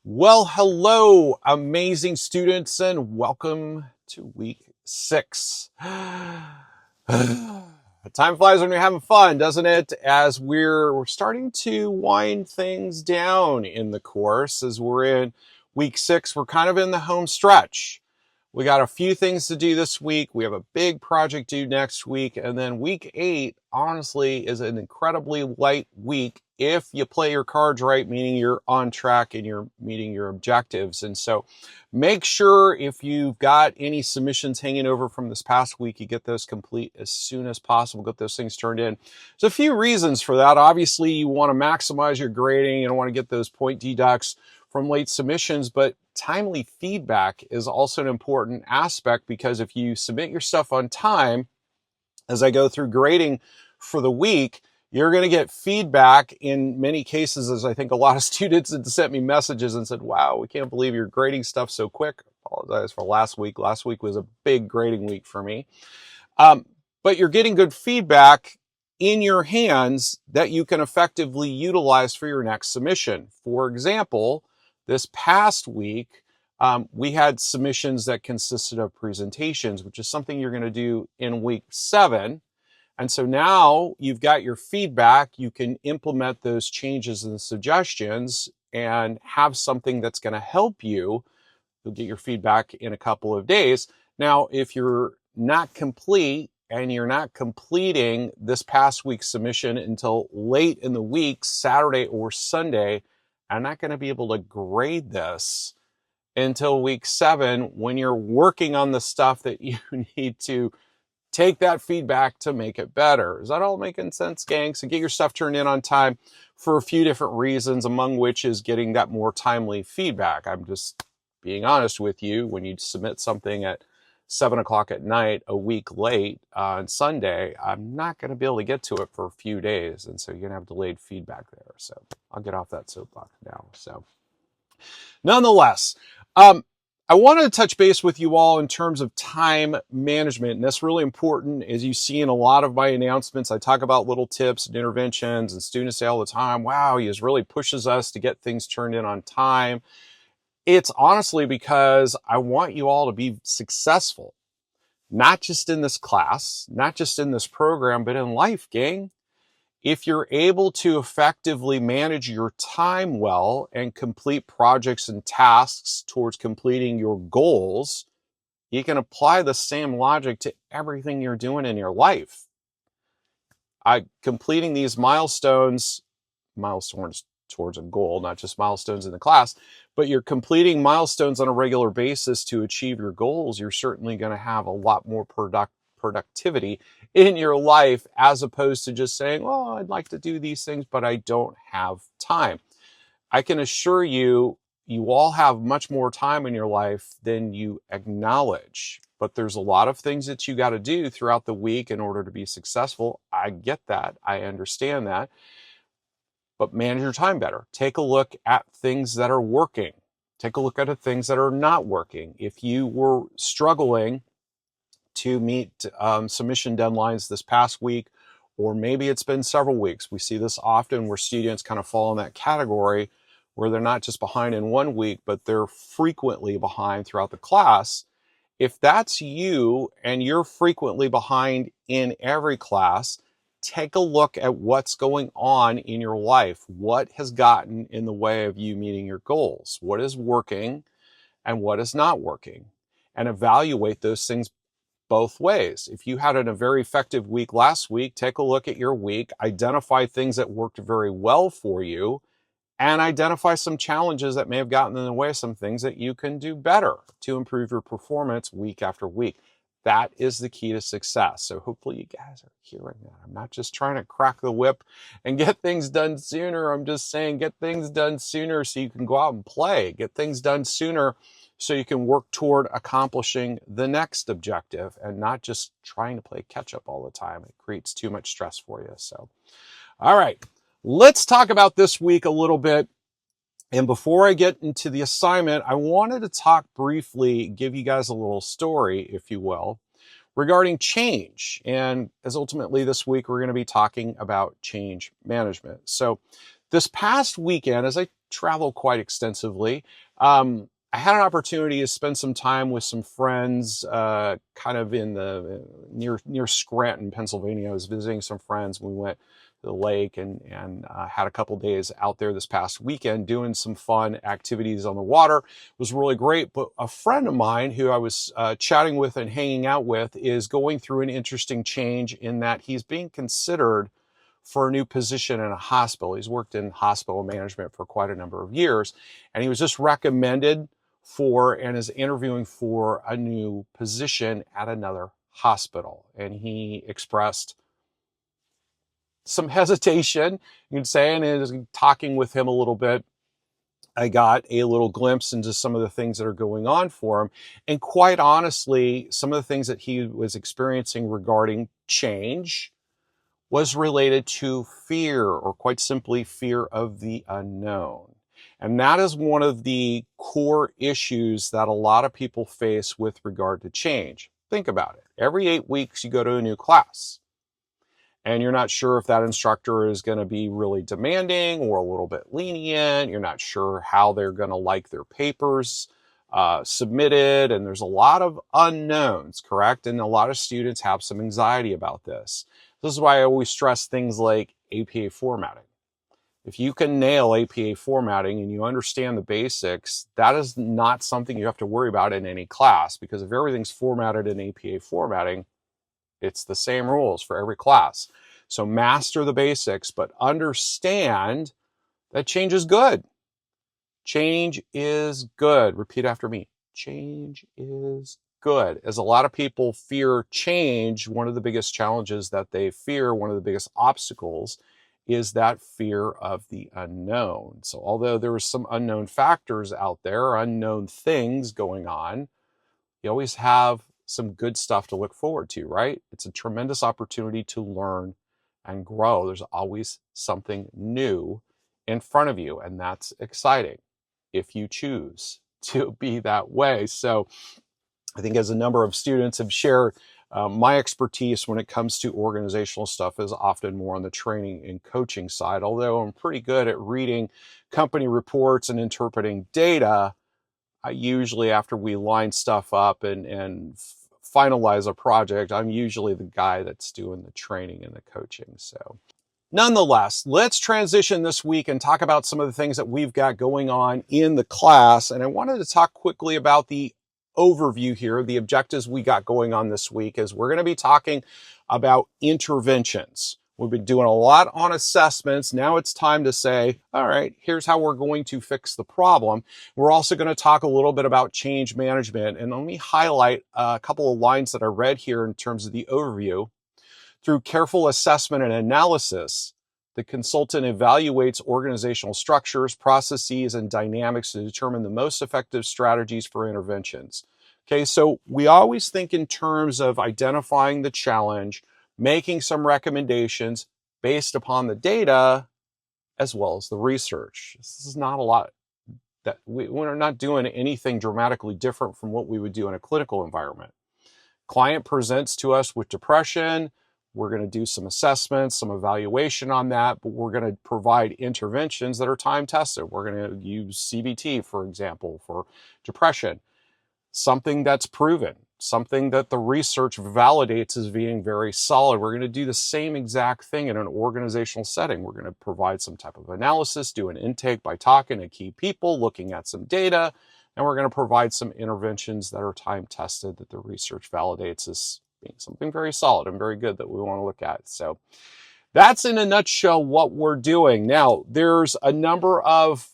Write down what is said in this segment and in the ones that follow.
Well, hello, amazing students, and welcome to week 6. Time flies when you're having fun, doesn't it? As we're starting to wind things down in the course, as we're in week 6, we're kind of in the home stretch. We got a few things to do this week. We have a big project due next week. And then week 8, honestly, is an incredibly light week if you play your cards right, meaning you're on track and you're meeting your objectives. And so make sure if you've got any submissions hanging over from this past week, you get those complete as soon as possible, get those things turned in. There's a few reasons for that. Obviously, you want to maximize your grading and want to get those point deducts from late submissions, but timely feedback is also an important aspect, because if you submit your stuff on time, as I go through grading for the week, you're going to get feedback in many cases, as I think a lot of students had sent me messages and said, wow, we can't believe you're grading stuff so quick. I apologize for last week. Last week was a big grading week for me. But you're getting good feedback in your hands that you can effectively utilize for your next submission. For example, this past week, we had submissions that consisted of presentations, which is something you're going to do in week 7. And so now you've got your feedback, you can implement those changes and suggestions and have something that's going to help you. You'll get your feedback in a couple of days. Now, if you're not complete and you're not completing this past week's submission until late in the week, Saturday or Sunday, I'm not going to be able to grade this until week 7 when you're working on the stuff that you need to take that feedback to make it better. Is that all making sense, gang? So get your stuff turned in on time for a few different reasons, among which is getting that more timely feedback. I'm just being honest with you. When you submit something at 7 o'clock at night a week late on Sunday, I'm not going to be able to get to it for a few days. And so you're going to have delayed feedback there. So I'll get off that soapbox now. So nonetheless, I wanted to touch base with you all in terms of time management. And that's really important. As you see in a lot of my announcements, I talk about little tips and interventions, and students say all the time, wow, he just really pushes us to get things turned in on time. It's honestly because I want you all to be successful, not just in this class, not just in this program, but in life, gang. If you're able to effectively manage your time well and complete projects and tasks towards completing your goals, you can apply the same logic to everything you're doing in your life. Completing these milestones towards a goal, not just milestones in the class, but you're completing milestones on a regular basis to achieve your goals, you're certainly going to have a lot more productivity in your life, as opposed to just saying, well, I'd like to do these things, but I don't have time. I can assure you, you all have much more time in your life than you acknowledge. But there's a lot of things that you got to do throughout the week in order to be successful. I get that. I understand that. But manage your time better. Take a look at things that are working. Take a look at the things that are not working. If you were struggling to meet submission deadlines this past week, or maybe it's been several weeks. We see this often where students kind of fall in that category where they're not just behind in one week, but they're frequently behind throughout the class. If that's you and you're frequently behind in every class, take a look at what's going on in your life. What has gotten in the way of you meeting your goals? What is working and what is not working? And evaluate those things both ways. If you had a very effective week last week, take a look at your week, identify things that worked very well for you, and identify some challenges that may have gotten in the way, some things that you can do better to improve your performance week after week. That is the key to success. So hopefully you guys are hearing that. I'm not just trying to crack the whip and get things done sooner. I'm just saying get things done sooner so you can go out and play. Get things done sooner so you can work toward accomplishing the next objective and not just trying to play catch up all the time. It creates too much stress for you. So, all right, let's talk about this week a little bit. And before I get into the assignment, I wanted to talk briefly, give you guys a little story, if you will, regarding change. And as ultimately this week, we're going to be talking about change management. So this past weekend, as I travel quite extensively. I had an opportunity to spend some time with some friends, kind of in the near Scranton, Pennsylvania. I was visiting some friends. We went to the lake and had a couple days out there this past weekend doing some fun activities on the water. It was really great. But a friend of mine who I was chatting with and hanging out with is going through an interesting change in that he's being considered for a new position in a hospital. He's worked in hospital management for quite a number of years, and he was just recommended for and is interviewing for a new position at another hospital. And he expressed some hesitation, you could say, and is talking with him a little bit. I got a little glimpse into some of the things that are going on for him. And quite honestly, some of the things that he was experiencing regarding change was related to fear, or quite simply, fear of the unknown. And that is one of the core issues that a lot of people face with regard to change. Think about it. Every 8 weeks, you go to a new class, and you're not sure if that instructor is going to be really demanding or a little bit lenient. You're not sure how they're going to like their papers submitted, and there's a lot of unknowns, correct? And a lot of students have some anxiety about this. This is why I always stress things like APA formatting. If you can nail APA formatting and you understand the basics, that is not something you have to worry about in any class, because if everything's formatted in APA formatting, it's the same rules for every class. So master the basics, but understand that change is good. Change is good. Repeat after me. Change is good. As a lot of people fear change, one of the biggest challenges that they fear, one of the biggest obstacles, is that fear of the unknown. So although there are some unknown factors out there, unknown things going on, you always have some good stuff to look forward to, right? It's a tremendous opportunity to learn and grow. There's always something new in front of you, and that's exciting if you choose to be that way. So I think, as a number of students have shared, my expertise when it comes to organizational stuff is often more on the training and coaching side. Although I'm pretty good at reading company reports and interpreting data, I usually, after we line stuff up and finalize a project, I'm usually the guy that's doing the training and the coaching. So nonetheless, let's transition this week and talk about some of the things that we've got going on in the class. And I wanted to talk quickly about the overview here. The objectives we got going on this week is we're going to be talking about interventions. We've been doing a lot on assessments. Now it's time to say, all right, here's how we're going to fix the problem. We're also going to talk a little bit about change management. And let me highlight a couple of lines that I read here in terms of the overview. Through careful assessment and analysis, the consultant evaluates organizational structures, processes, and dynamics to determine the most effective strategies for interventions. Okay, so we always think in terms of identifying the challenge, making some recommendations based upon the data as well as the research. This is not a lot that we're not doing anything dramatically different from what we would do in a clinical environment. Client presents to us with depression. We're going to do some assessments, some evaluation on that, but we're going to provide interventions that are time tested. We're going to use CBT, for example, for depression. Something that's proven, something that the research validates as being very solid. We're going to do the same exact thing in an organizational setting. We're going to provide some type of analysis, do an intake by talking to key people, looking at some data, and we're going to provide some interventions that are time tested, that the research validates as being something very solid and very good that we want to look at. So that's in a nutshell what we're doing. Now, there's a number of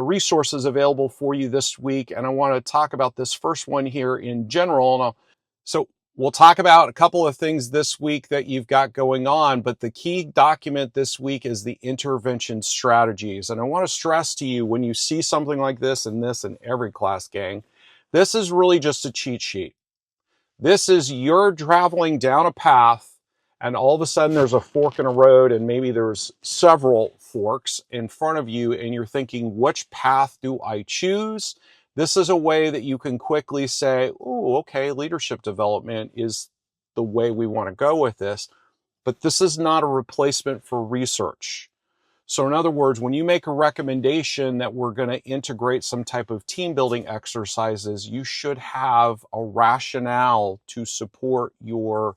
resources available for you this week, and I want to talk about this first one here in general. So we'll talk about a couple of things this week that you've got going on, but the key document this week is the intervention strategies. And I want to stress to you, when you see something like this in every class, gang, this is really just a cheat sheet. This is you're traveling down a path, and all of a sudden there's a fork in a road, and maybe there's several forks in front of you, and you're thinking, which path do I choose? This is a way that you can quickly say, oh, okay, leadership development is the way we want to go with this. But this is not a replacement for research. So in other words, when you make a recommendation that we're going to integrate some type of team building exercises, you should have a rationale to support your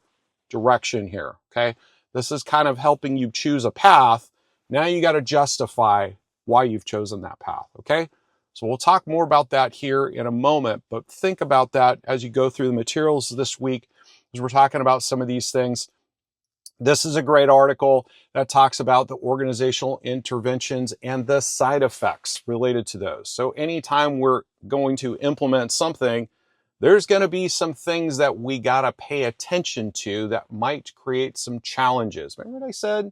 direction here, okay? This is kind of helping you choose a path. Now you got to justify why you've chosen that path, okay? So we'll talk more about that here in a moment, but think about that as you go through the materials this week, as we're talking about some of these things. This is a great article that talks about the organizational interventions and the side effects related to those. So anytime we're going to implement something, there's going to be some things that we got to pay attention to that might create some challenges. Remember what I said?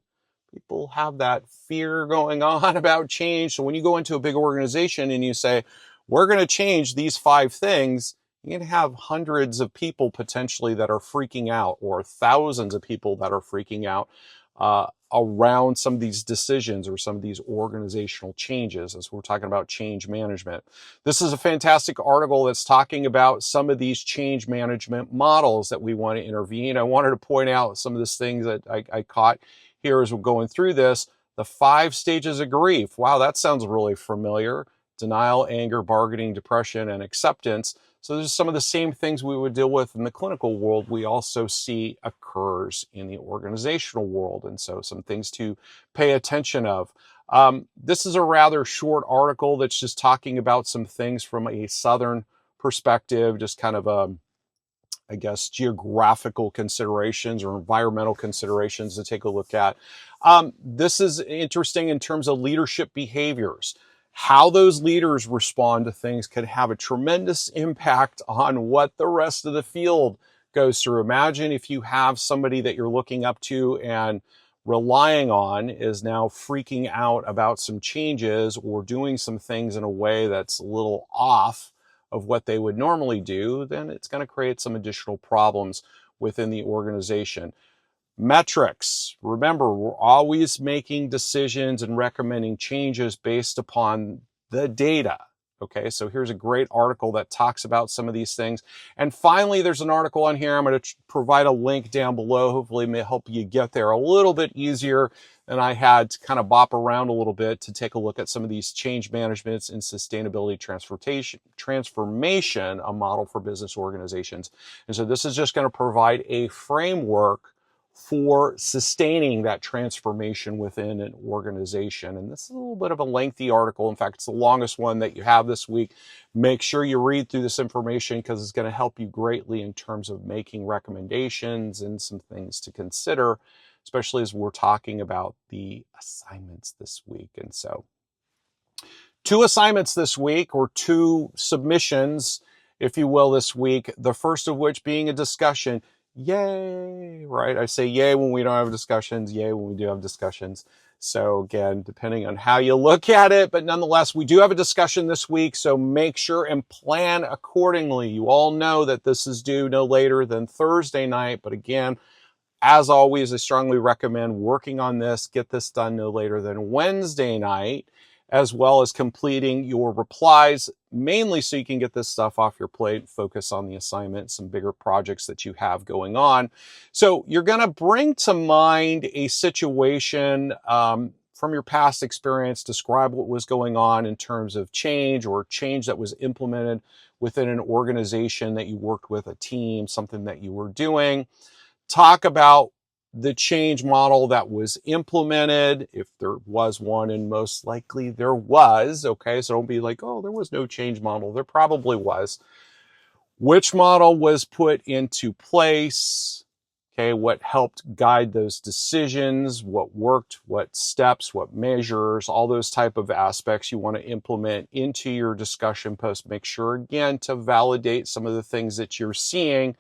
People have that fear going on about change. So when you go into a big organization and you say, we're going to change these 5 things, you're going to have hundreds of people potentially that are freaking out, or thousands of people that are freaking out around some of these decisions or some of these organizational changes, as we're talking about change management. This is a fantastic article that's talking about some of these change management models that we want to intervene. I wanted to point out some of these things that I caught here as we're going through this. The 5 stages of grief. Wow, that sounds really familiar. Denial, anger, bargaining, depression, and acceptance. So there's some of the same things we would deal with in the clinical world we also see occurs in the organizational world. And so some things to pay attention of. This is a rather short article that's just talking about some things from a Southern perspective, just kind of I guess, geographical considerations or environmental considerations to take a look at. This is interesting in terms of leadership behaviors. How those leaders respond to things can have a tremendous impact on what the rest of the field goes through. Imagine if you have somebody that you're looking up to and relying on is now freaking out about some changes or doing some things in a way that's a little off of what they would normally do, then it's going to create some additional problems within the organization. Metrics. Remember, we're always making decisions and recommending changes based upon the data. Okay, so here's a great article that talks about some of these things. And finally, there's an article on here. I'm going to provide a link down below. Hopefully it may help you get there a little bit easier than I had to kind of bop around a little bit to take a look at some of these change managements and sustainability transformation, a model for business organizations. And so this is just going to provide a framework for sustaining that transformation within an organization. And this is a little bit of a lengthy article. In fact, it's the longest one that you have this week. Make sure you read through this information because it's going to help you greatly in terms of making recommendations and some things to consider, especially as we're talking about the assignments this week. And so 2 assignments this week, or 2 submissions, if you will, this week. The first of which being a discussion. Yay, right? I say yay when we don't have discussions, yay when we do have discussions. So again, depending on how you look at it, but nonetheless, we do have a discussion this week, so make sure and plan accordingly. You all know that this is due no later than Thursday night, but again, as always, I strongly recommend working on this, get this done no later than Wednesday night, as well as completing your replies, mainly so you can get this stuff off your plate, focus on the assignment, some bigger projects that you have going on. So you're going to bring to mind a situation from your past experience, describe what was going on in terms of change or change that was implemented within an organization that you worked with, a team, something that you were doing. Talk about the change model that was implemented, if there was one, and most likely there was. Okay, so don't be like, oh, there was no change model. There probably was. Which model was put into place? Okay, what helped guide those decisions? What worked? What steps? What measures? All those type of aspects you want to implement into your discussion post. Make sure, again, to validate some of the things that you're seeing.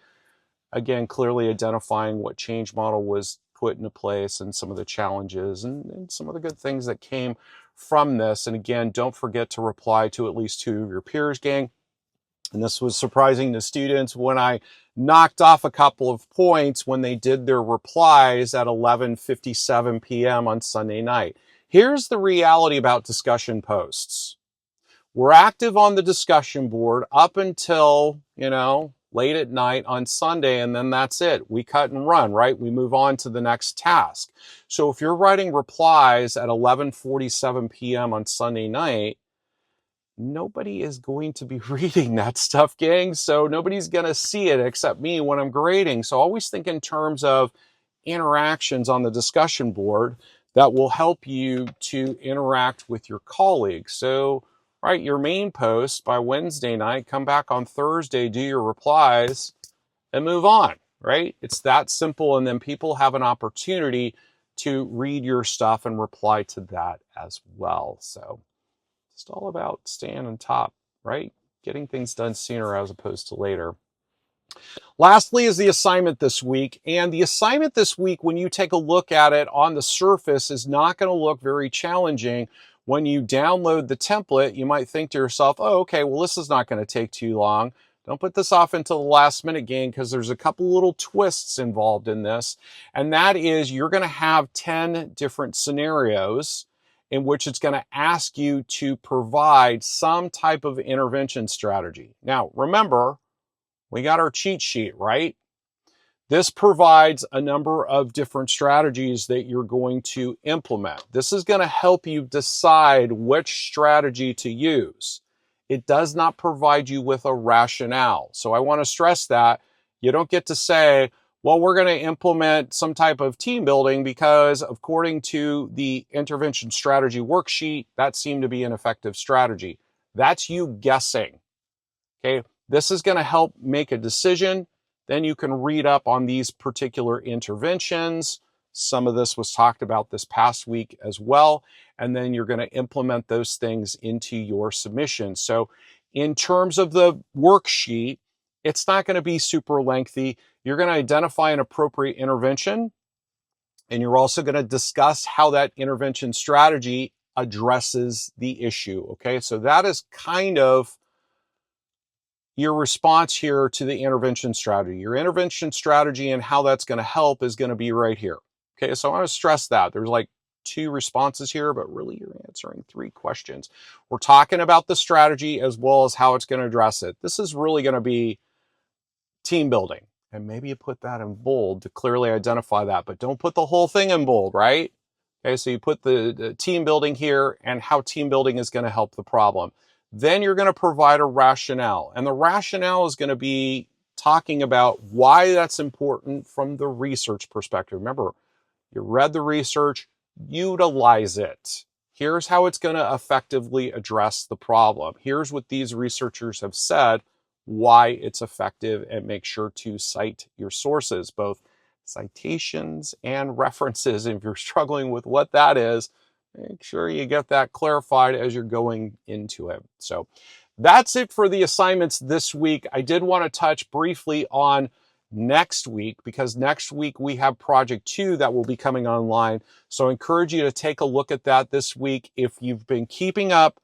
Again, clearly identifying what change model was put into place and some of the challenges and some of the good things that came from this. And again, don't forget to reply to at least 2 of your peers, gang. And this was surprising to students when I knocked off a couple of points when they did their replies at 11:57 p.m. on Sunday night. Here's the reality about discussion posts. We're active on the discussion board up until, late at night on Sunday, and then that's it. We cut and run, right? We move on to the next task. So if you're writing replies at 11:47 p.m. on Sunday night, nobody is going to be reading that stuff, gang. So nobody's going to see it except me when I'm grading. So always think in terms of interactions on the discussion board that will help you to interact with your colleagues. So, right, your main post by Wednesday night, come back on Thursday, do your replies, and move on, right? It's that simple. And then people have an opportunity to read your stuff and reply to that as well. So it's all about staying on top, right? Getting things done sooner as opposed to later. Lastly is the assignment this week. And the assignment this week, when you take a look at it on the surface, is not going to look very challenging. When you download the template, you might think to yourself, oh, okay, well, this is not going to take too long. Don't put this off until the last minute, gang, because there's a couple little twists involved in this. And that is you're going to have 10 different scenarios in which it's going to ask you to provide some type of intervention strategy. Now, remember, we got our cheat sheet, right? This provides a number of different strategies that you're going to implement. This is going to help you decide which strategy to use. It does not provide you with a rationale. So I want to stress that you don't get to say, well, we're going to implement some type of team building because according to the intervention strategy worksheet, that seemed to be an effective strategy. That's you guessing. Okay. This is going to help make a decision. Then you can read up on these particular interventions. Some of this was talked about this past week as well. And then you're going to implement those things into your submission. So in terms of the worksheet, it's not going to be super lengthy. You're going to identify an appropriate intervention. And you're also going to discuss how that intervention strategy addresses the issue. Okay, so that is kind of your response here to the intervention strategy. Your intervention strategy and how that's going to help is going to be right here. Okay, so I want to stress that. There's like 2 responses here, but really you're answering 3 questions. We're talking about the strategy as well as how it's going to address it. This is really going to be team building. And maybe you put that in bold to clearly identify that, but don't put the whole thing in bold, right? Okay, so you put the team building here and how team building is going to help the problem. Then you're going to provide a rationale. And the rationale is going to be talking about why that's important from the research perspective. Remember, you read the research, utilize it. Here's how it's going to effectively address the problem. Here's what these researchers have said, why it's effective, and make sure to cite your sources, both citations and references. If you're struggling with what that is, make sure you get that clarified as you're going into it. So that's it for the assignments this week. I did want to touch briefly on next week because next week we have project 2 that will be coming online. So I encourage you to take a look at that this week. If you've been keeping up,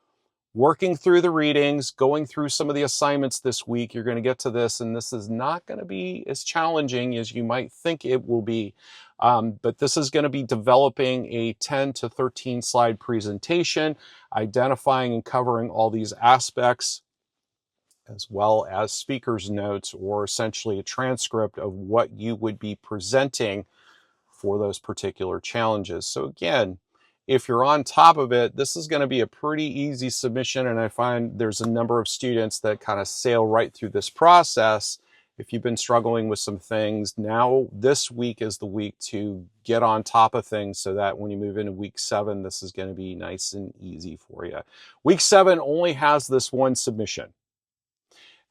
working through the readings, going through some of the assignments this week, you're going to get to this, and this is not going to be as challenging as you might think it will be. But this is going to be developing a 10 to 13 slide presentation, identifying and covering all these aspects, as well as speaker's notes, or essentially a transcript of what you would be presenting for those particular challenges. So again, if you're on top of it, this is going to be a pretty easy submission. And I find there's a number of students that kind of sail right through this process. If you've been struggling with some things, now this week is the week to get on top of things so that when you move into week 7, this is going to be nice and easy for you. Week 7 only has this one submission.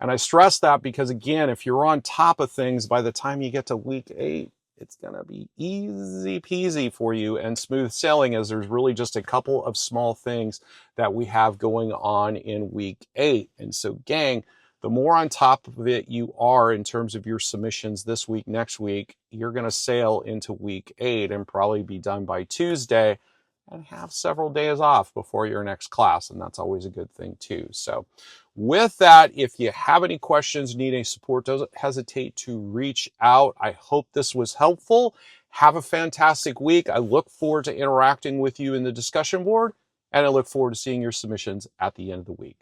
And I stress that because, again, if you're on top of things, by the time you get to week 8, it's going to be easy peasy for you and smooth sailing, as there's really just a couple of small things that we have going on in week 8. And so, gang, the more on top of it you are in terms of your submissions this week, next week, you're going to sail into week 8 and probably be done by Tuesday and have several days off before your next class. And that's always a good thing too. So with that, if you have any questions, need any support, don't hesitate to reach out. I hope this was helpful. Have a fantastic week. I look forward to interacting with you in the discussion board, and I look forward to seeing your submissions at the end of the week.